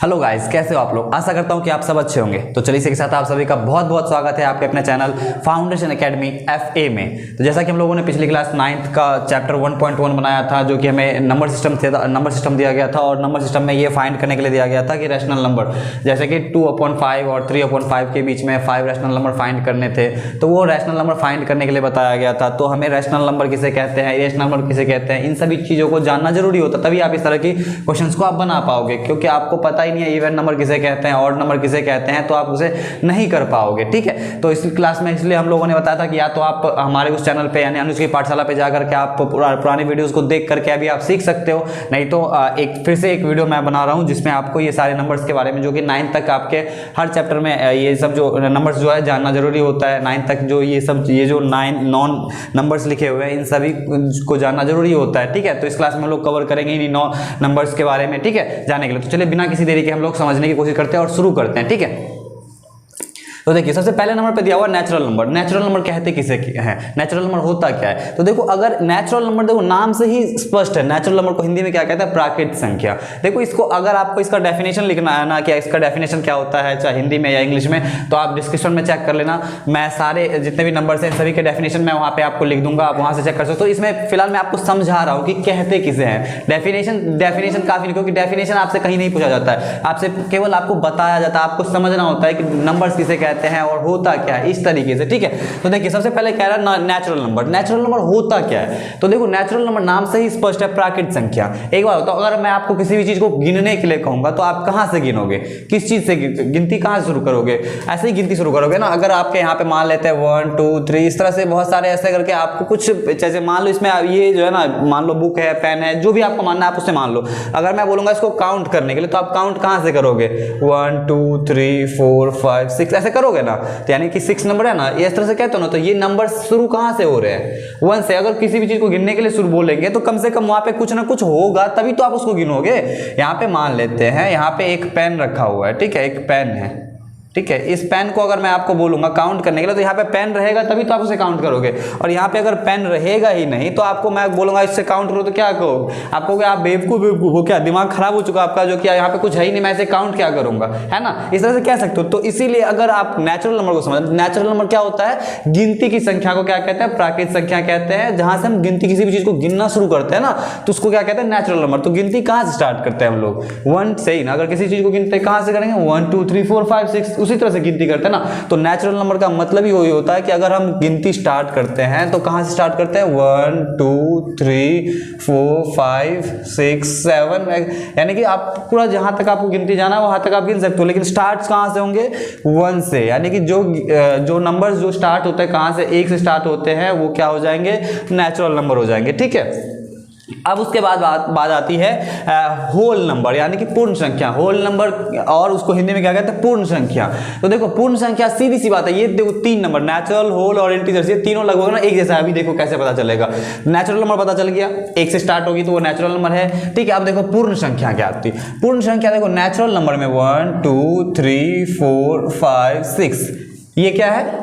Hello guys, कैसे हो आप लोग। आशा करता हूं कि आप सब अच्छे होंगे। तो चलिए इसी के साथ आप सभी का बहुत बहुत स्वागत है आपके अपने चैनल फाउंडेशन एकेडमी FA में। तो जैसा कि हम लोगों ने पिछली क्लास 9th का चैप्टर 1.1 बनाया था, जो कि हमें नंबर सिस्टम दिया गया था, और नंबर सिस्टम में ये फाइंड करने के लिए दिया गया था कि रैशनल नंबर जैसे कि 2/5 और 3/5 के बीच में 5 रैशनल नंबर फाइंड करने थे। तो वो रैशनल नंबर फाइंड करने के लिए बताया गया था। तो हमें रैशनल नंबर किसे कहते हैं, इरेशनल नंबर किसे कहते हैं, इन सभी चीज़ों को जानना जरूरी होता, तभी आप इस तरह की क्वेश्चन को आप बना पाओगे। क्योंकि आपको पता ही नहीं है इवन नंबर किसे कहते हैं, ऑड नंबर किसे कहते हैं, तो आप उसे नहीं कर पाओगे। ठीक है, तो इस क्लास में इसलिए हम लोगों ने बताया था कि या तो आप हमारे उस चैनल पे यानी अनुज की पाठशाला पे जाकर के आप पुरानी वीडियोस को देख करके अभी आप सीख सकते हो, नहीं तो फिर से एक वीडियो मैं बना रहा हूं जिसमें आपको ये सारे नंबर्स के बारे में, जो कि 9 तक आपके हर चैप्टर में ये सब जो नंबर्स जो है जानना जरूरी होता है। 9 तक जो ये जो 9 नॉन नंबर्स लिखे हुए हैं, इन सभी को जानना जरूरी होता है। ठीक है, तो इस क्लास में हम लोग कवर करेंगे इन 9 नंबर्स के बारे में, ठीक है, जाने के लिए। तो चलिए बिना किसी देरी के हम लोग समझने की कोशिश करते हैं और शुरू करते हैं। ठीक है, तो देखिए सबसे पहले नंबर पे दिया हुआ नेचुरल नंबर। नेचुरल नंबर कहते किसे हैं, नेचुरल नंबर होता क्या है। तो देखो अगर नेचुरल नंबर, देखो नाम से ही स्पष्ट है, नेचुरल नंबर को हिंदी में क्या कहते हैं, प्राकृतिक संख्या। देखो इसको अगर आपको इसका डेफिनेशन लिखना है ना, कि इसका डेफिनेशन क्या होता है, चाहे हिंदी में या इंग्लिश में, तो आप डिस्क्रिप्शन में चेक कर लेना। मैं सारे जितने भी नंबर्स हैं सभी के डेफिनेशन मैं वहाँ पे आपको लिख दूंगा, आप वहाँ से चेक कर सकते हो। तो इसमें फिलहाल मैं आपको समझा रहा हूँ कि कहते किसे हैं। डेफिनेशन काफी नहीं, क्योंकि डेफिनेशन आपसे कहीं नहीं पूछा जाता है, आपसे केवल आपको बताया जाता है, आपको समझना होता है कि नंबर्स किसे कहते हैं और होता क्या है, इस तरीके से। ठीक है, तो देखिए सबसे पहले कह रहा है नेचुरल नंबर। नेचुरल नंबर होता क्या है, तो देखो नेचुरल नंबर नाम से ही स्पष्ट है, प्राकृतिक संख्या। एक बार बताओ, अगर मैं आपको किसी भी चीज को गिनने के लिए कहूंगा तो आप कहां से गिनोगे, किस चीज से गिनती कहां से शुरू करोगे, ऐसे ही गिनती शुरू करोगे ना। अगर आपके यहाँ पे मान लेते हैं 1 2 3, इस तरह से बहुत सारे ऐसे करके आपको कुछ, जैसे मान लो इसमें ये जो है ना, मान लो बुक है, पेन है, जो भी आपको मानना है आप उससे मान लो। अगर मैं बोलूंगा इसको काउंट करने के लिए, तो आप काउंट कहां से करोगे, 1 2 3 4 5 6 ऐसे करोगे ना। तो यानी कि 6 नंबर है ना, ये इस तरह से कहते हो ना, तो ये नंबर शुरू कहां से हो रहे हैं, 1 से। अगर किसी भी चीज को गिनने के लिए शुरू बोलेंगे तो कम से कम वहां पे कुछ ना कुछ होगा, तभी तो आप उसको गिनोगे। यहां पे मान लेते हैं, यहां पे एक पेन रखा हुआ है, ठीक है, एक पेन है, ठीक है। इस पेन को अगर मैं आपको बोलूंगा काउंट करने के लिए, तो यहाँ पे पेन रहेगा तभी तो आप उसे काउंट करोगे। और यहाँ पे अगर पेन रहेगा ही नहीं, तो आपको मैं बोलूंगा इससे काउंट करो, तो क्या कहोगे, आप कहोगे आप बेवकूफ हो, क्या दिमाग खराब हो चुका आपका, जो कि यहाँ पे कुछ है ही नहीं, मैं इसे काउंट क्या करूंगा, है ना, इस तरह से कह सकते हो। तो इसीलिए अगर आप नेचुरल नंबर को समझ, नेचुरल नंबर क्या होता है, गिनती की संख्या को क्या कहते हैं, प्राकृतिक संख्या कहते हैं। जहां से हम गिनती किसी भी चीज को गिनना शुरू करते हैं ना, तो उसको क्या कहते हैं, नेचुरल नंबर। तो गिनती कहां से स्टार्ट करते हैं हम लोग, 1 से ही ना। अगर किसी चीज को गिनते कहां से करेंगे, 1 2 3 4 5 6, उसी तरह से गिनती करते हैं ना। तो नेचुरल नंबर का मतलब ही वही होता है कि अगर हम गिनती स्टार्ट करते हैं तो कहां से स्टार्ट करते हैं, 1 2 3 4 5 6 7, यानी कि आप पूरा जहां तक आपको गिनती जाना है वहां तक आप गिन सकते हो। लेकिन स्टार्ट कहां से होंगे, 1 से। यानी कि जो नंबर्स जो स्टार्ट होते हैं कहां से, 1 से स्टार्ट होते हैं, वो क्या हो जाएंगे, नेचुरल नंबर हो जाएंगे। ठीक है, अब उसके बाद बात आती है होल नंबर, यानी कि पूर्ण संख्या। होल नंबर, और उसको हिंदी में क्या कहते हैं, पूर्ण संख्या। तो देखो पूर्ण संख्या सीधी सी बात है, ये देखो 3 नंबर, नेचुरल, होल और इंटीजर्स, ये तीनों लगभग ना एक जैसा है। अभी देखो कैसे पता चलेगा, नेचुरल नंबर पता चल गया, 1 से स्टार्ट होगी तो वो नेचुरल नंबर है। ठीक है, अब देखो पूर्ण संख्या क्या आती है। पूर्ण संख्या देखो नेचुरल नंबर में 1 2 3 4 5 6, ये क्या है,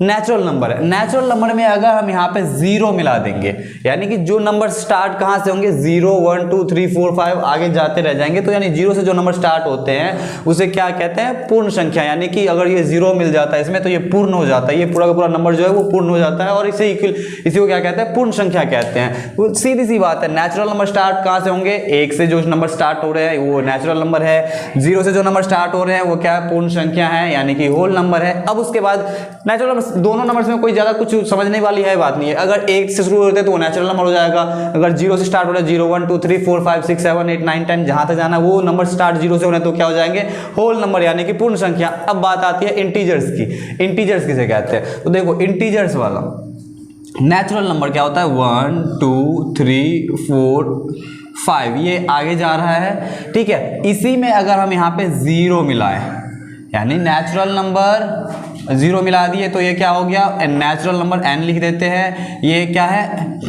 नेचुरल नंबर है। नेचुरल नंबर में अगर हम यहाँ पे 0 मिला देंगे, यानी कि जो नंबर स्टार्ट कहाँ से होंगे, 0 1 2 3 4 5 आगे जाते रह जाएंगे, तो यानी 0 से जो नंबर स्टार्ट होते हैं उसे क्या कहते हैं, पूर्ण संख्या। यानी कि अगर ये 0 मिल जाता है इसमें, तो ये पूर्ण हो जाता है, ये पूरा का पूरा नंबर जो है वो पूर्ण हो जाता है, और इसी को क्या कहते हैं, पूर्ण संख्या कहते हैं। सीधी सी बात है, नेचुरल नंबर स्टार्ट कहाँ से होंगे, 1 से जो नंबर स्टार्ट हो रहे हैं वो नेचुरल नंबर है, 0 से जो नंबर स्टार्ट हो रहे हैं वो क्या है, पूर्ण संख्या है, यानी कि होल नंबर है। अब उसके बाद नेचुरल नंबर, दोनों नंबर्स में कोई ज्यादा कुछ समझने वाली है बात नहीं है। अगर 1 से शुरू होते हैं तो वो नेचुरल नंबर हो जाएगा, अगर 0 से स्टार्ट हो रहा है, 0 1 2 3 4 5 6 7 8 9 10, जहां तक जाना वो नंबर स्टार्ट 0 से हो रहे हैं तो क्या हो जाएंगे, होल नंबर, यानी कि पूर्ण संख्या। अब बात आती है इंटीजर्स की। इंटीजर्स किसे कहते हैं, तो देखो इंटीजर्स वाला नेचुरल नंबर क्या होता है, 1 2 3 4 5, ये आगे जा रहा है। ठीक है, इसी में अगर हम यहाँ पे 0 मिलाएं, यानी नेचुरल नंबर 0 मिला दिए, तो ये क्या हो गया, नेचुरल नंबर n लिख देते हैं। ये क्या है,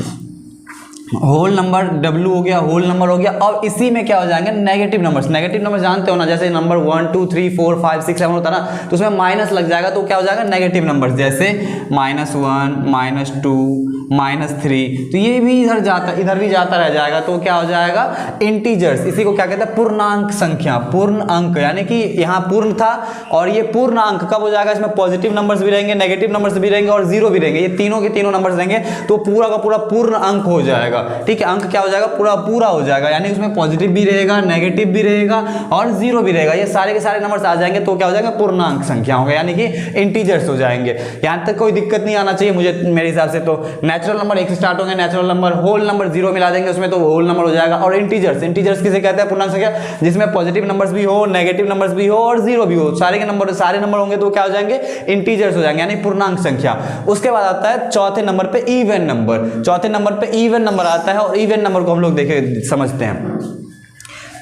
होल नंबर W हो गया, होल नंबर हो गया। और इसी में क्या हो जाएंगे नेगेटिव नंबर्स। नेगेटिव नंबर जानते हो ना, जैसे नंबर 1 2 3 4 5 6 7 होता है ना, तो उसमें माइनस लग जाएगा तो क्या हो जाएगा नेगेटिव नंबर्स, जैसे -1 -2 -3। तो ये भी इधर भी जाता रह जाएगा, तो क्या हो जाएगा इंटीजर्स। इसी को क्या कहते हैं पूर्णांक संख्या, पूर्ण अंक। यानी कि यहाँ पूर्ण था और ये पूर्ण अंक कब हो जाएगा, इसमें पॉजिटिव नंबर्स भी रहेंगे, नेगेटिव नंबर्स भी रहेंगे और जीरो भी रहेंगे। ये तीनों के तीनों नंबर्स रहेंगे तो पूरा का पूरा पूर्ण अंक हो जाएगा। ठीक है, अंक क्या हो जाएगा पूरा हो जाएगा। यानी उसमें पॉजिटिव भी रहेगा, नेगेटिव भी रहेगा और जीरो भी रहेगा। ये सारे के सारे नंबर्स आ जाएंगे तो क्या हो जाएगा पूर्णांक संख्या होगा, यानी कि इंटीजर्स हो जाएंगे। यहाँ तक कोई दिक्कत नहीं आना चाहिए मुझे, मेरे हिसाब से। तो नेचुरल नंबर 1 से स्टार्ट होंगे, नेचुरल नंबर होल नंबर 0 मिला देंगे उसमें तो होल नंबर हो जाएगा। और इंटीजर्स किसे कहते हैं पूर्णांक संख्या, जिसमें पॉजिटिव नंबर्स भी हो, नेगेटिव नंबर्स भी हो और जीरो भी हो। सारे नंबर होंगे तो क्या हो जाएंगे इंटीजर्स हो जाएंगे, यानी पूर्णांक संख्या। उसके बाद आता है चौथे नंबर पे इवन नंबर। चौथे नंबर पे इवन नंबर आता है और इवन नंबर को हम लोग देखे समझते हैं।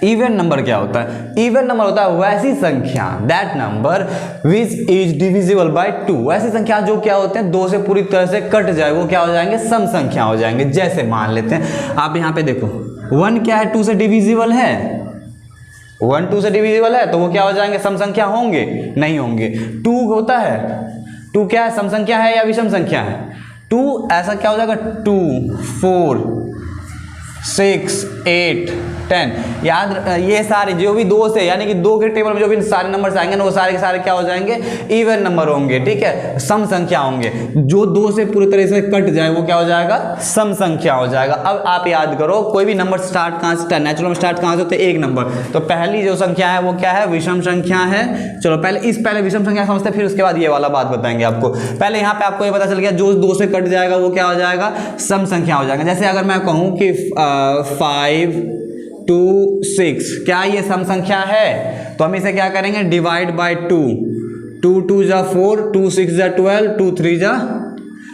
इवन नंबर क्या होता है, इवन नंबर होता है वैसी संख्या that number which is divisible by 2। वैसी संख्या जो क्या होते हैं 2 से पूरी तरह से कट जाए, वो क्या हो जाएंगे सम संख्या हो जाएंगे। जैसे मान लेते हैं आप यहाँ पे देखो 1 क्या है 2 से डिविजिबल है, 1 2 से डिविजिबल है तो वो क्या हो जाएंगे सम संख्या होंगे, नहीं होंगे। 2 होता है, 2 क्या है सम संख्या है या विषम संख्या है, 2 ऐसा क्या हो जाएगा 2 4 6 8 10। याद ये सारे जो भी 2 से, यानी कि 2 के टेबल में जो भी सारे नंबर्स आएंगे ना वो सारे के सारे क्या हो जाएंगे इवन नंबर होंगे। ठीक है, सम संख्या होंगे। जो 2 से पूरी तरह से कट जाए वो क्या हो जाएगा सम संख्या हो जाएगा। अब आप याद करो कोई भी नंबर स्टार्ट कहाँ से, नेचुरल में स्टार्ट कहाँ से होते हैं एक नंबर। तो पहली जो संख्या है वो क्या है विषम संख्या है। चलो पहले विषम संख्या समझते हैं, फिर उसके बाद ये वाला बात बताएंगे आपको। पहले यहाँ पे आपको ये पता चल गया जो 2 से कट जाएगा वो क्या हो जाएगा सम संख्या हो जाएगा। जैसे अगर मैं कहूँ कि 5 2 6 क्या ये सम संख्या है, तो हम इसे क्या करेंगे डिवाइड बाय 2। 2 2 जा 4, 2 6 जा 12, 2 3 जा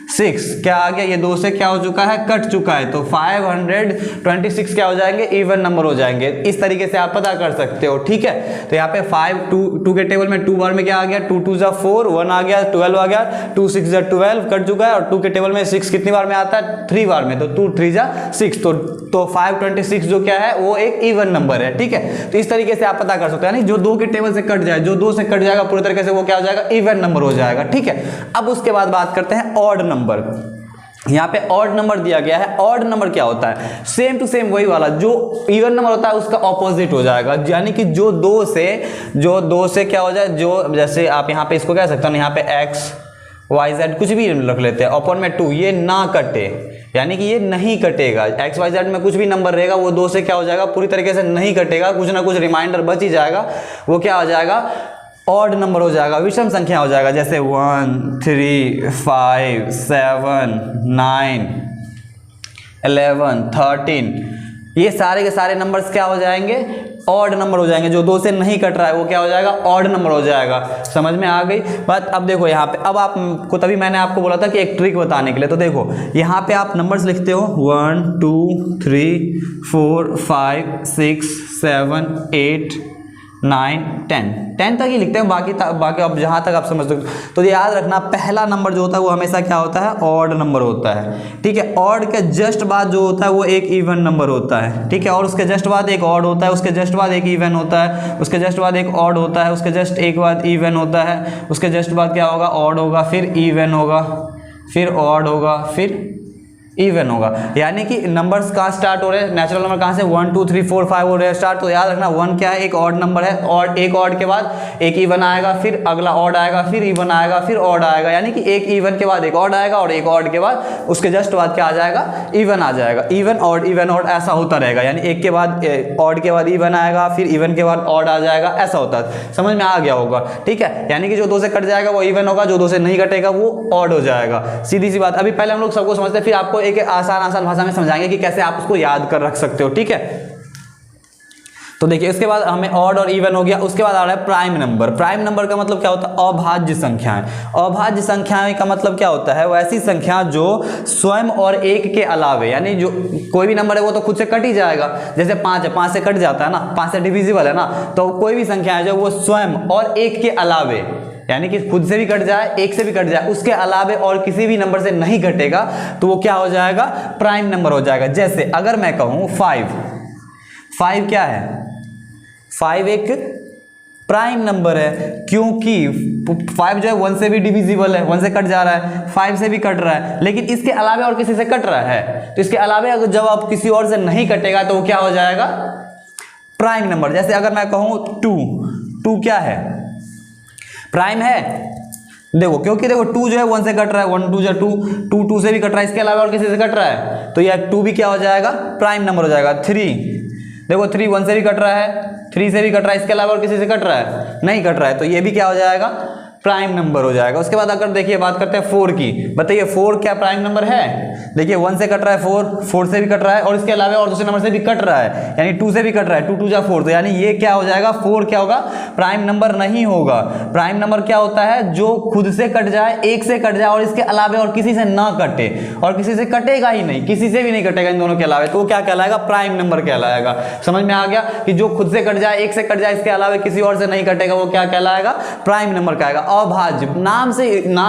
6। क्या आ गया, ये 2 से क्या हो चुका है कट चुका है, तो 526 क्या हो जाएंगे इवन नंबर हो जाएंगे। इस तरीके से आप पता कर सकते हो। ठीक है, तो यहाँ पे 5 2 के टेबल में 2 बार में क्या आ गया 2 2 जा 4, 1 आ गया 12 आ गया, 2 6 जा 12 कट चुका है। और 2 के टेबल में 6 कितनी बार में आता है 3 बार में, तो 2 3 जा 6। तो 526 जो क्या है वो एक इवन नंबर है। ठीक है, तो इस तरीके से आप पता कर सकते हो, यानी जो 2 के टेबल से कट जाए, जो 2 से कट जाएगा पूरी तरीके से वो क्या हो जाएगा इवन नंबर हो जाएगा। ठीक है, अब उसके बाद बात करते हैं ऑड नंबर। यहाँ पे ऑड नंबर दिया गया है। ऑड नंबर क्या होता है, सेम टू सेम वही वाला जो इवन नंबर होता है उसका ऑपोजिट हो जाएगा। यानी कि जो 2 से क्या हो जाए, जो जैसे आप यहाँ पे इसको कह सकते हो यहाँ पे x y z कुछ भी रख लेते हैं, अपन में 2 ये ना कटे, यानी कि ये नहीं कटेगा। x y z में कुछ भी नंबर रहेगा वो 2 से क्या हो जाएगा पूरी तरीके से नहीं कटेगा, कुछ ना कुछ रिमाइंडर बच ही जाएगा, वो क्या हो जाएगा ऑड नंबर हो जाएगा, विषम संख्या हो जाएगा। जैसे 1 3 5 7 9 11 13 ये सारे के सारे नंबर्स क्या हो जाएंगे ऑड नंबर हो जाएंगे। जो 2 से नहीं कट रहा है वो क्या हो जाएगा ऑड नंबर हो जाएगा। समझ में आ गई बात। अब देखो यहाँ पे, अब आपको तभी मैंने आपको बोला था कि एक ट्रिक बताने के लिए। तो देखो यहाँ पे आप नंबर्स लिखते हो 1 2 3 4 5 6 7 8 9 10 तक ही लिखते हैं, बाकी अब जहाँ तक आप समझ सकते हो। तो याद रखना पहला नंबर जो होता है वो हमेशा क्या होता है ऑड नंबर होता है। ठीक है, ऑड के जस्ट बाद जो होता है वो एक इवन नंबर होता है। ठीक है, और उसके जस्ट बाद एक ऑड होता है, उसके जस्ट बाद एक इवन होता है, उसके जस्ट बाद एक ऑड होता है, उसके जस्ट एक बाद इवन होता है, उसके जस्ट बाद क्या होगा ऑड होगा, फिर इवन होगा, फिर ऑड होगा, फिर इवन होगा। यानी कि नंबर्स कहाँ स्टार्ट हो रहे हैं, नेचुरल नंबर कहाँ से 1 2 3 4 5 हो रहे हैं स्टार्ट। तो याद रखना 1 क्या है एक ऑड नंबर है, और एक ऑड के बाद एक इवन आएगा, फिर अगला ऑड आएगा, फिर इवन आएगा, फिर ऑड आएगा। यानी कि एक इवन के बाद एक ऑड आएगा और एक ऑड के बाद उसके जस्ट बाद क्या आ जाएगा इवन आ जाएगा। इवन ऑड ऐसा होता रहेगा, यानी एक के बाद ऑड के बाद इवन आएगा, फिर इवन के बाद ऑड आ जाएगा, ऐसा होता है। समझ में आ गया होगा। ठीक है, यानी कि जो 2 से कट जाएगा वो इवन होगा, जो 2 से नहीं कटेगा वो ऑड हो जाएगा। सीधी सी बात। अभी पहले हम लोग सबको समझते हैं, फिर आपको एक आसान भाषा में समझाएंगे कि कैसे आप उसको याद कर रख सकते हो। ठीक है, तो देखिए इसके बाद हमें ऑड और इवन हो गया। उसके बाद आ रहा है प्राइम नंबर। प्राइम नंबर का मतलब क्या होता है अभाज्य संख्याएं। अभाज्य संख्याएं का मतलब क्या होता है वैसी संख्या जो स्वयं और एक के अलावे, यानी जो कोई भी नंबर है वो तो खुद से कट ही जाएगा। जैसे 5 है, 5 से कट जाता है ना, 5 से डिविजिबल है ना, तो कोई भी संख्या है जो वो स्वयं और एक के अलावे यानी कि खुद से भी कट जाए, एक से भी कट जाए, उसके अलावे और किसी भी नंबर से नहीं कटेगा तो वो क्या हो जाएगा, प्राइम नंबर हो जाएगा। जैसे अगर मैं कहूं 5 क्या है, 5 एक प्राइम नंबर है, क्योंकि 5 जो है 1 से भी डिविजिबल है, 1 से कट जा रहा है, 5 से भी कट रहा है, लेकिन इसके अलावे और किसी से कट रहा है, तो इसके अलावे अगर जब आप किसी और से नहीं कटेगा तो वो क्या हो जाएगा, प्राइम नंबर। जैसे अगर मैं कहूं 2 क्या है, प्राइम है, देखो क्योंकि देखो 2 जो है 1 से कट रहा है, 1 2 जो 2 से भी कट रहा है, इसके अलावा और किसी से कट रहा है, तो यह 2 भी क्या हो जाएगा, प्राइम नंबर हो जाएगा। 3 देखो 3 1 से भी कट रहा है, 3 से भी कट रहा है, इसके अलावा और किसी से कट रहा है, नहीं कट रहा है, तो ये भी क्या हो जाएगा, प्राइम नंबर हो जाएगा। उसके बाद अगर देखिए बात करते हैं 4 की, बताइए 4 क्या प्राइम नंबर है, देखिए 1 से कट रहा है, 4 से भी कट रहा है, और इसके अलावा और दूसरे नंबर से भी कट रहा है, यानी 2 से भी कट रहा है, 2 2 जा 4, तो यानी ये क्या हो जाएगा, 4 क्या होगा, प्राइम नंबर नहीं होगा। प्राइम नंबर क्या होता है, जो खुद से कट जाए, एक से कट जाए और इसके अलावा और किसी से ना कटे, और किसी से कटेगा ही नहीं, किसी से भी नहीं कटेगा इन दोनों के अलावा, तो वो क्या कहलाएगा, प्राइम नंबर कहलाएगा। समझ में आ गया कि जो खुद से कट जाए, एक से कट जाए, इसके अलावा किसी और से नहीं कटेगा, वो क्या कहलाएगा, प्राइम नंबर कहलाएगा। अभाज्य, नाम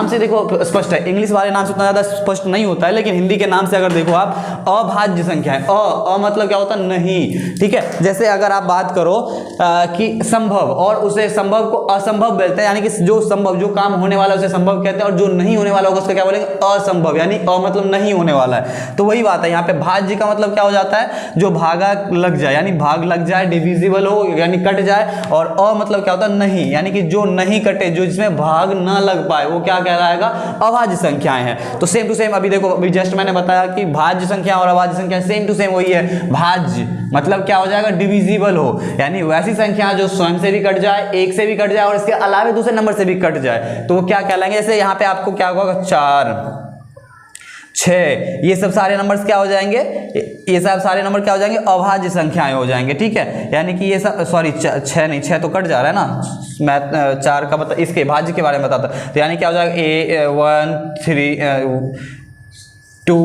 से देखो स्पष्ट है, इंग्लिश वाले नाम से उतना ज्यादा स्पष्ट नहीं होता है, लेकिन हिंदी के नाम से अगर देखो आप, अभाज्य संख्या है, अ मतलब क्या होता है, नहीं, ठीक है। जैसे अगर आप बात करो कि संभव, और उसे संभव को असंभव बोलते हैं, यानी कि जो संभव, जो काम होने वाला है उसे संभव कहते हैं, और जो नहीं होने वाला होगा उसको क्या बोलेंगे, असंभव, यानी अ मतलब नहीं होने वाला है। तो वही बात है यहाँ पे, भाज्य का मतलब क्या हो जाता है, जो भागा लग जाए, यानी भाग लग जाए, डिविजिबल हो यानी कट जाए, और अ मतलब क्या होता है, नहीं, यानी कि जो नहीं कटे, जो जिसमें भाग ना लग पाए, वो क्या कहलाएगा, अभाज्य संख्याएं हैं। तो सेम टू सेम अभी देखो, अभी जस्ट मैंने बताया कि भाज्य संख्या और अभाज्य संख्या सेम टू सेम वही है। भाज्य मतलब क्या हो जाएगा, डिविजिबल हो, यानी वैसी संख्या जो स्वयं से भी कट जाए, एक से भी कट जाए, और इसके अलावा दूसरे नंबर से भी कट जाए, तो वो क्या कहलाएंगे। जैसे यहाँ पे आपको क्या होगा, 4 6, ये सब सारे नंबर्स क्या हो जाएंगे, ये सब सारे नंबर क्या हो जाएंगे, अभाज्य संख्याएं हो जाएंगे, ठीक है। यानी कि ये सब, सॉरी 6 नहीं, 6 तो कट जा रहा है ना, मैं 4 का मतलब इसके भाज्य के बारे में बताता, तो यानी क्या हो जाएगा, 1 3 2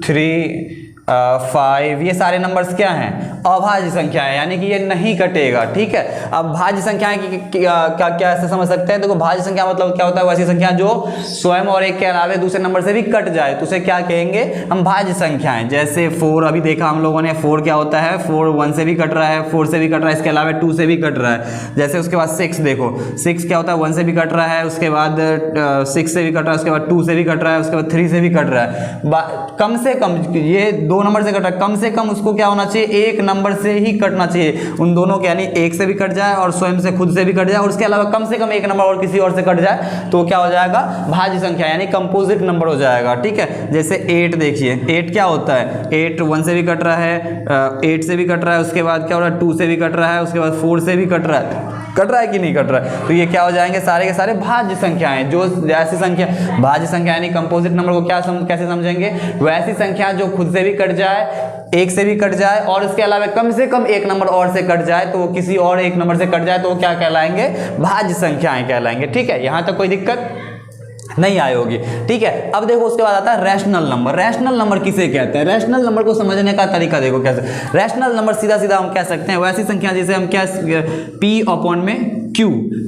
3 5, ये सारे नंबर्स क्या हैं, अभाज्य संख्या है, यानी कि ये नहीं कटेगा, ठीक है। अब भाज्य संख्याएं क्या ऐसे समझ सकते हैं, देखो भाज्य संख्या मतलब क्या होता है, वैसी संख्या जो स्वयं और एक के अलावा दूसरे नंबर से भी कट जाए, तो उसे क्या कहेंगे हम, भाज्य संख्याएं। जैसे 4 अभी देखा हम लोगों ने, 4 क्या होता है, 4 1 से भी कट रहा है, 4 से भी कट रहा है, इसके अलावा 2 से भी कट रहा है। जैसे उसके बाद 6 देखो, 6 क्या होता है, 1 से भी कट रहा है, उसके बाद 6 से भी कट रहा है, उसके बाद 2 से भी कट रहा है, उसके बाद 3 से भी कट रहा है। कम से कम ये 2 नंबर से कट रहा है, कम से कम उसको क्या होना चाहिए, एक नंबर से ही कटना चाहिए उन दोनों के, यानी एक से भी कट जाए और स्वयं से खुद से भी कट जाए, और उसके अलावा कम से कम एक नंबर और किसी और से कट जाए, तो क्या हो जाएगा, भाज्य संख्या, यानी कंपोजिट नंबर हो जाएगा, ठीक है। जैसे 8 देखिए, 8 क्या होता है, 8 1 से भी कट रहा है, 8 से भी कट रहा है, उसके बाद क्या हो रहा है, 2 से भी कट रहा है, उसके बाद 4 से भी कट रहा है कि नहीं कट रहा है, तो ये क्या हो जाएंगे, सारे के सारे भाज्य संख्याएं। जो ऐसी संख्या, भाज्य संख्या यानी कंपोजिट नंबर को कैसे समझेंगे, वैसी संख्या जो खुद से भी कट जाए, एक से भी कट जाए, और इसके अलावा कम से कम एक नंबर और से कट जाए, तो वो किसी और एक नंबर से कट जाए, तो वो क्या कहलाएंगे, भाज्य संख्याएं कहलाएंगे, ठीक है। यहां तक कोई दिक्कत नहीं आई होगी, ठीक है। अब देखो उसके बाद आता है रैशनल नंबर। रैशनल नंबर किसे कहते हैं, रैशनल नंबर को समझने का तरीका देखो कैसे। रैशनल नंबर सीधा सीधा हम कह सकते हैं वैसी संख्या जिसे हम क्या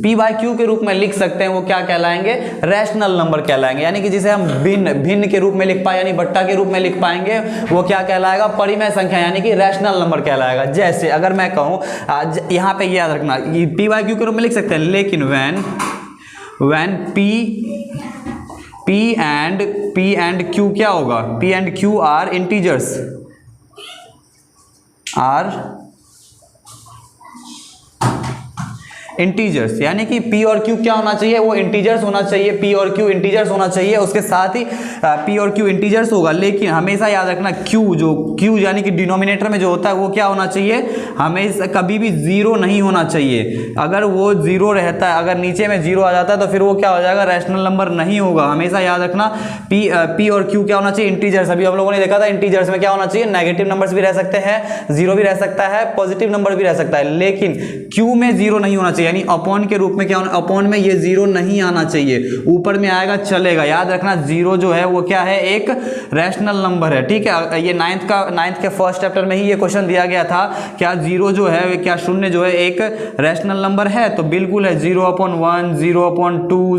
P बाय Q के रूप में लिख सकते हैं, वो क्या कहलाएंगे, रैशनल नंबर कहलाएंगे। यानी कि जिसे हम भिन्न के रूप में लिख पाए, यानी बट्टा के रूप में लिख पाएंगे, वो क्या कहलाएगा, परिमेय संख्या, यानी कि रैशनल नंबर कहलाएगा। जैसे अगर मैं कहूँ, यहाँ पे याद रखना, P बाय Q के रूप में लिख सकते हैं, लेकिन when P and Q क्या होगा, P and Q are integers, integers, यानी कि P और Q क्या होना चाहिए, वो इंटीजर्स होना चाहिए, P और Q इंटीजर्स होना चाहिए, उसके साथ ही P और Q इंटीजर्स होगा। लेकिन हमेशा याद रखना Q यानी कि डिनोमिनेटर में जो होता है वो क्या होना चाहिए, हमेशा कभी भी 0 नहीं होना चाहिए। अगर वो 0 रहता है, अगर नीचे में 0 आ जाता है, तो फिर वो क्या हो जाएगा, रैशनल नंबर नहीं होगा। हमेशा याद रखना P और Q क्या होना चाहिए, इंटीजर्स। अभी हम लोगों ने देखा था इंटीजर्स में क्या होना चाहिए, नेगेटिव नंबर्स भी रह सकते हैं, 0 भी रह सकता है, पॉजिटिव नंबर भी रह सकता है, लेकिन क्यू में जीरो नहीं होना चाहिए, यानी अपॉन के रूप में क्या होना, अपॉन में ये जीरो नहीं आना चाहिए, ऊपर में आएगा चलेगा। याद रखना जीरो जो है वो क्या है, एक रैशनल नंबर है, ठीक है। ये नाइन्थ के फर्स्ट चैप्टर में ही ये क्वेश्चन दिया गया था, क्या जीरो जो है, क्या शून्य जो है एक रैशनल नंबर है, तो बिल्कुल है। 0/1, 0/2,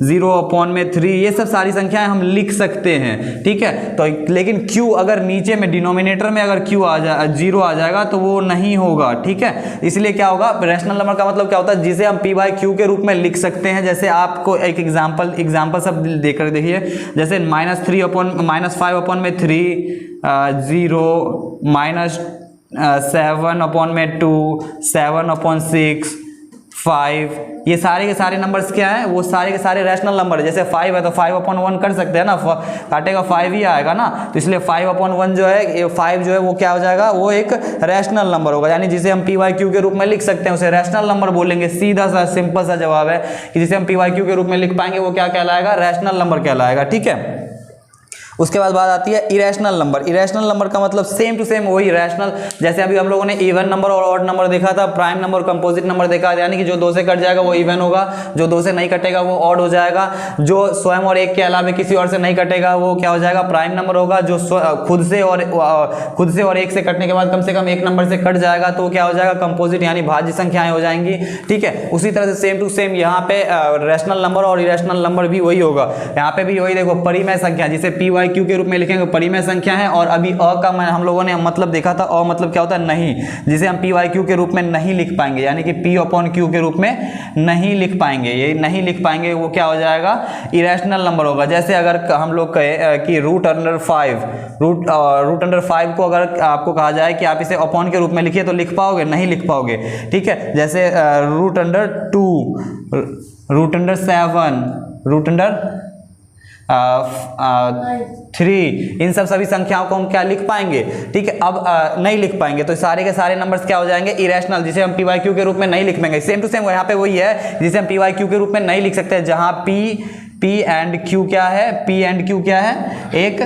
0/3, ये सब सारी संख्याएं हम लिख सकते हैं, ठीक है। तो लेकिन क्यू अगर नीचे में डिनोमिनेटर में अगर क्यू आ जाए, जीरो आ जाएगा तो वो नहीं होगा, ठीक है। इसलिए क्या होगा, रैशनल नंबर का मतलब क्या होता है, जिसे हम p बाई क्यू के रूप में लिख सकते हैं। जैसे आपको एक एग्जाम्पल सब देकर देखिए, जैसे -5/3, 0, -7/2, 7/6, 5, ये सारे के सारे नंबर्स क्या हैं, वो सारे के सारे रैशनल नंबर है। जैसे 5 है तो 5/1 कर सकते हैं ना, काटेगा 5 ही आएगा ना, तो इसलिए 5/1 जो है, 5 जो है वो क्या हो जाएगा, वो एक रैशनल नंबर होगा, यानी जिसे हम p बाई क्यू के रूप में लिख सकते हैं उसे रैशनल नंबर बोलेंगे। सीधा सा सिंपल सा जवाब है कि जिसे हम p बाई क्यू के रूप में लिख पाएंगे वो क्या कहलाएगा, रैशनल नंबर कहलाएगा, ठीक है। उसके बाद बात आती है इरेशनल नंबर। इरेशनल नंबर का मतलब सेम टू सेम वही रैशनल, जैसे अभी हम लोगों ने इवन नंबर और ऑड नंबर देखा था, प्राइम नंबर कंपोजिट नंबर देखा, यानी कि जो 2 से कट जाएगा वो इवन होगा, जो 2 से नहीं कटेगा वो ऑड हो जाएगा, जो स्वयं और एक के अलावा किसी और से नहीं कटेगा वो क्या हो जाएगा, प्राइम नंबर होगा, जो खुद से और एक से कटने के बाद कम से कम एक नंबर से कट जाएगा तो क्या हो जाएगा, कंपोजिट यानी भाज्य संख्याएं हो जाएंगी, ठीक है। उसी तरह से सेम टू सेम यहाँ पे रैशनल नंबर और इरेशनल नंबर भी वही होगा। यहाँ पे भी वही देखो, परिमेय संख्या जिसे p बाई क्यू के रूप में लिखेंगे परिमेय संख्या है। और अभी अ का हम लोगों ने मतलब देखा था, अ मतलब क्या होता है, नहीं, जिसे हम p बाई क्यू के रूप में नहीं लिख पाएंगे, यानी कि p अपॉन क्यू के रूप में नहीं लिख पाएंगे, ये नहीं लिख पाएंगे, वो क्या हो जाएगा, इरेशनल नंबर होगा। जैसे अगर हम लोग कहे कि रूट अंडर 5 को अगर आपको कहा जाए कि आप इसे अपॉन के रूप में लिखिए तो लिख पाओगे, नहीं लिख पाओगे, ठीक है। जैसे root under 2, root under 7, root under 3, इन सब सभी संख्याओं को हम क्या लिख पाएंगे, ठीक है। अब नहीं लिख पाएंगे तो सारे के सारे नंबर्स क्या हो जाएंगे, इरेशनल, जिसे हम p बाई क्यू के रूप में नहीं लिख पाएंगे। सेम टू सेम यहाँ पे वही है, जिसे हम p बाई क्यू के रूप में नहीं लिख सकते, जहां p एंड q क्या है, p एंड q क्या है, एक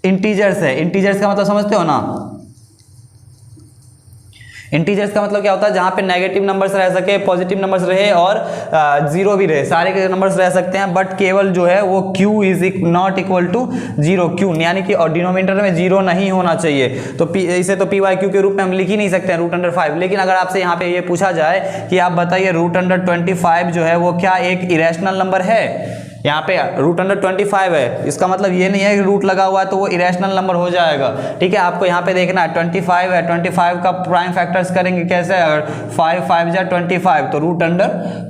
इंटीजर्स है। इंटीजर्स का मतलब समझते हो ना, इंटीजर्स का मतलब क्या होता है, जहां पे नेगेटिव नंबर्स रह सके, पॉजिटिव नंबर्स रहे और जीरो भी रहे, सारे के नंबर्स रह सकते हैं, बट केवल जो है वो q is not equal to 0, q यानी कि और डिनोमिनेटर में 0 नहीं होना चाहिए। तो इसे तो p बाई क्यू के रूप में हम लिख ही नहीं सकते हैं, रूट अंडर 5। लेकिन अगर आपसे यहाँ पे ये पूछा जाए कि आप बताइए रूट अंडर 25 जो है वो क्या एक इरेशनल नंबर है, यहाँ पे रूट अंडर 25 है, इसका मतलब ये नहीं है कि रूट लगा हुआ है तो वो इरेशनल नंबर हो जाएगा, ठीक है। आपको यहाँ पे देखना है 25 है, 25 का प्राइम फैक्टर्स करेंगे कैसे, अगर 5 5 जा 25 तो रूट अंडर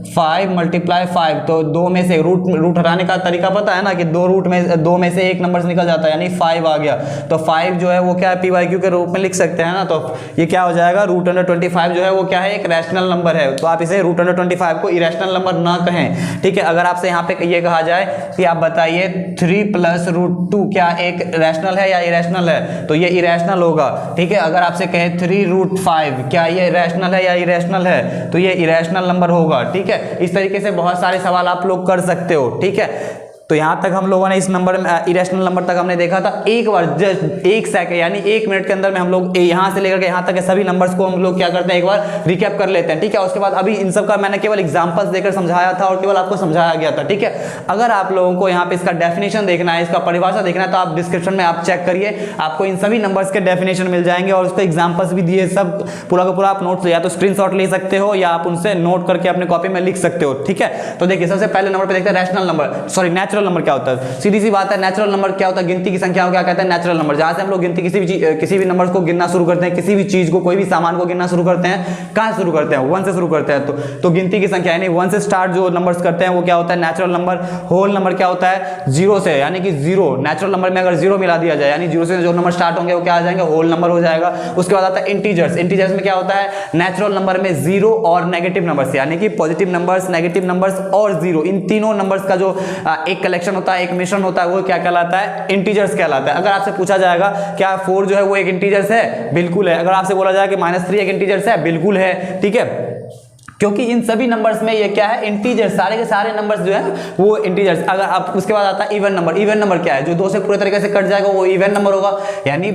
5 मल्टीप्लाई 5, तो 2 में से रूट हटाने का तरीका पता है ना, कि 2 में से एक नंबर निकल जाता है, यानी 5 आ गया, तो 5 जो है वो क्या है, p बाई क्यू के रूप में लिख सकते हैं ना, तो ये क्या हो जाएगा, रूट अंडर 25 जो है वो क्या है, एक रैशनल नंबर है। तो आप इसे रूट अंडर 25 को इरेशनल नंबर ना कहें, ठीक है। अगर आपसे यहाँ पे ये कहा जाए कि आप बताइए 3 + √2 क्या एक रैशनल है या इरेशनल है, तो ये इरेशनल होगा, ठीक है। अगर आपसे कहे 3√5 क्या ये रैशनल है या इरेशनल है, तो ये इरेशनल नंबर होगा, ठीक है। इस तरीके से बहुत सारे सवाल आप लोग कर सकते हो, ठीक है। तो यहाँ तक हम लोगों ने इस नंबर में इरेशनल नंबर तक हमने देखा था। एक बार जस्ट 1 सेकंड यानी 1 मिनट के अंदर में हम लोग यहाँ से लेकर के यहाँ तक के सभी नंबर्स को हम लोग क्या करते हैं, एक बार रिकैप कर लेते हैं, ठीक है। उसके बाद अभी इन सब का मैंने केवल एग्जांपल्स देकर समझाया था और केवल आपको समझाया गया था, ठीक है। अगर आप लोगों को यहाँ पे इसका डेफिनेशन देखना है, इसका परिभाषा देखना है, तो आप डिस्क्रिप्शन में आप चेक करिए, आपको इन सभी नंबर्स के डेफिनेशन मिल जाएंगे और उसको एग्जाम्पल्स भी दिए, सब पूरा का पूरा आप नोट्स या तो स्क्रीनशॉट ले सकते हो या आप उनसे नोट करके अपने कॉपी में लिख सकते हो, ठीक है। तो देखिए सबसे पहले नंबर पे देखते हैं rational number, sorry natural number क्या होता है। सीधी सी बात है, नेचुरल नंबर क्या होता है, गिनती की संख्या को क्या कहते हैं, नेचुरल नंबर। जहां से हम लोग गिनती किसी भी नंबर को गिनना शुरू करते हैं, किसी भी चीज को, कोई भी सामान को गिनना शुरू करते हैं, कहां शुरू करते हैं, 1 से शुरू करते हैं। तो गिनती की संख्या यानी 1 से स्टार्ट जो नंबर्स करते हैं वो क्या होता है, नेचुरल नंबर। होल नंबर क्या होता है, 0 से, यानी कि 0 नेचुरल नंबर में अगर 0 मिला दिया जाए यानी 0 से जो नंबर स्टार्ट होंगे वो क्या आ जाएंगे, होल नंबर हो जाएगा। उसके बाद आता है इंटीजर्स। इंटीजर्स में क्या होता है, नेचुरल नंबर में 0 और नेगेटिव नंबर्स, यानी कि पॉजिटिव नंबर्स, नेगेटिव नंबर्स और 0, इन तीनों नंबर्स का जो एक कलेक्शन होता है, एक मिश्रण होता है, वो क्या कहलाता है, इंटीजर्स कहलाता है। अगर आपसे पूछा जाएगा क्या 4 जो है वो एक इंटीजर्स है, बिल्कुल है। अगर आपसे बोला जाए कि -3 एक इंटीजर्स है, बिल्कुल है, ठीक है। क्योंकि इन सभी नंबर्स में ये क्या है, इंटीजर, सारे के सारे नंबर्स जो है वो इंटीजर्स। अगर आप उसके बाद आता है इवन नंबर। इवन नंबर क्या है, जो 2 से पूरे तरीके से कट जाएगा वो इवन नंबर होगा, यानी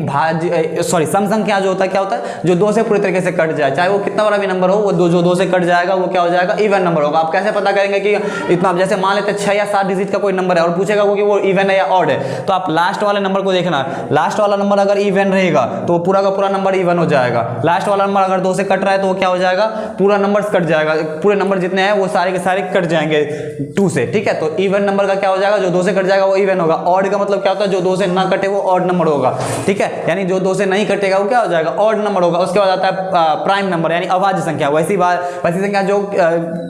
सम संख्या जो होता है क्या होता है, जो 2 से पूरे तरीके से कट जाए, चाहे वो कितना बड़ा भी नंबर हो, वो जो 2 से कट जाएगा वो क्या हो जाएगा, इवन नंबर होगा। आप कैसे पता करेंगे कि इतना, जैसे मान लेते हैं 6 या 7 डिजिट का कोई नंबर है और पूछेगा कि वो इवन है या ऑड है, तो आप लास्ट वाले नंबर को देखना, लास्ट वाला नंबर अगर इवन रहेगा तो पूरा का पूरा नंबर इवन हो जाएगा। लास्ट वाला नंबर अगर 2 से कट रहा है तो वो क्या हो जाएगा, पूरा नंबर कट जाएगा, पूरे नंबर जितने हैं वो सारे के सारे कट जाएंगे 2 से, ठीक है। तो इवन नंबर का क्या हो जाएगा, जो 2 से कट जाएगा वो इवन होगा। ऑड का मतलब क्या होता है, जो 2 से ना कटे वो ऑड नंबर होगा, ठीक है, यानी जो 2 से नहीं कटेगा वो क्या हो जाएगा, ऑड नंबर होगा। उसके बाद आता है प्राइम नंबर, यानी अभाज्य संख्या, वैसी संख्या जो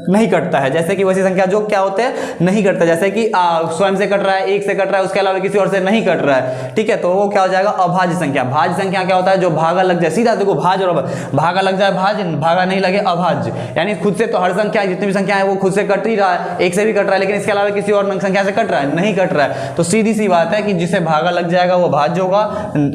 नहीं कटता है, जैसे कि वैसी संख्या जो क्या होते हैं, नहीं कटता, जैसे कि स्वयं से कट रहा है, 1 से कट रहा है, उसके अलावा किसी और से नहीं कट रहा है, ठीक है, तो वो क्या हो जाएगा, अभाज्य संख्या। भाज्य संख्या क्या होता है, जो भागा लग जाए, सीधा देखो भाज्य और भागा लग जाए भाज्य, भागा नहीं लगे अभाज्य, यानी खुद से तो हर संख्या, जितनी भी संख्या है वो खुद से कट ही रहा है, 1 से भी कट रहा है, लेकिन इसके अलावा किसी और संख्या से कट रहा है, नहीं कट रहा है, तो सीधी सी बात है कि जिसे भागा लग जाएगा वो भाज्य होगा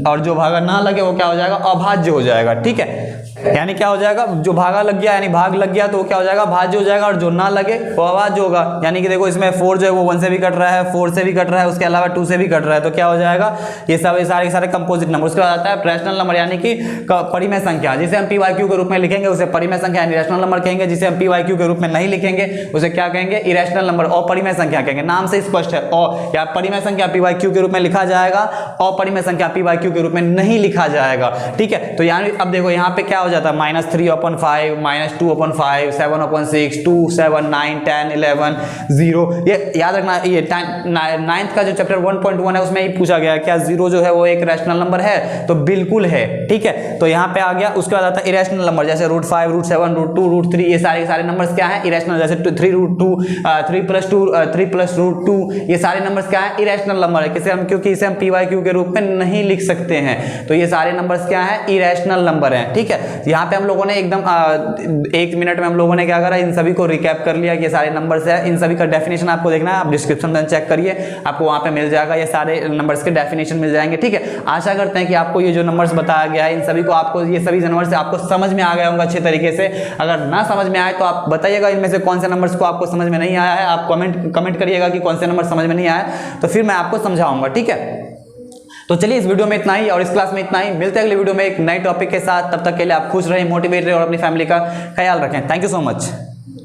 और जो भागा ना लगे वो क्या हो जाएगा, अभाज्य हो जाएगा, ठीक है। यानी क्या हो जाएगा, जो भागा लग गया यानी भाग लग गया तो वो क्या हो जाएगा, भाज्य हो जाएगा, और जो ना लगे वो अभाज्य होगा। यानी कि देखो इसमें 4 जो है वो 1 से भी कट रहा है, 4 से भी कट रहा है, उसके अलावा 2 से भी कट रहा है, तो क्या हो जाएगा, ये सारे के सारे कंपोजिट नंबर। उसके बाद आता है रैशनल नंबर, यानी कि परिमेय संख्या, जिसे हम PYQ के रूप में लिखेंगे उसे परिमेय संख्या यानी रैशनल नंबर कहेंगे। जिसे हम PYQ के रूप में नहीं लिखेंगे उसे क्या कहेंगे, इरेशनल नंबर, अपरिमेय संख्या कहेंगे। नाम से स्पष्ट है, और या परिमेय संख्या PYQ के रूप में लिखा जाएगा, अपरिमेय संख्या PYQ के रूप में नहीं लिखा जाएगा, ठीक है। तो यानी अब देखो यहाँ पे क्या हो जाता है, -3/5, -2/5, 7/6, 2, 7, 9, 10, 11, 0। ये याद रखना, ये 9th का जो चैप्टर 1.1 है उसमें ही पूछा गया क्या 0 जो है वो एक रैशनल नंबर है, तो बिल्कुल है, ठीक है। तो यहाँ पे आ गया। उसके बाद आता है इरेशनल नंबर, जैसे √5, √7, √2, √3, ये सारे नंबर्स क्या है, इरेशनल, जैसे 3√2, 3+2, ये सारे नंबर्स क्या है, इरेशनल नंबर है। किसे हम, क्योंकि इसे हम PYQ के रूप में नहीं लिख सकते हैं, तो ये सारे नंबर्स क्या है, इरेशनल नंबर हैं, ठीक है। यहाँ पे हम लोगों ने एकदम 1 मिनट में हम लोगों ने क्या करा, इन सभी को रिकैप कर लिया कि ये सारे नंबर्स है। इन सभी का डेफिनेशन आपको देखना है, आप डिस्क्रिप्शन में चेक करिए, आपको वहां पे मिल जाएगा, ये सारे नंबर्स के डेफिनेशन मिल जाएंगे, ठीक है। आशा करते हैं कि आपको ये जो नंबर्स बताया गया है इन सभी को, आपको ये सभी नंबर्स आपको समझ में आ गए होंगे अच्छे तरीके से। अगर ना समझ में आए तो आप बताइएगा इनमें से कौन से नंबर्स को आपको समझ में नहीं आया है, आप कमेंट करिएगा कि कौन से नंबर समझ में नहीं आया, तो फिर मैं आपको समझाऊंगा, ठीक है। तो चलिए इस वीडियो में इतना ही और इस क्लास में इतना ही। मिलते हैं अगले वीडियो में एक नए टॉपिक के साथ। तब तक के लिए आप खुश रहें, मोटिवेट रहें और अपनी फैमिली का ख्याल रखें। Thank you so much.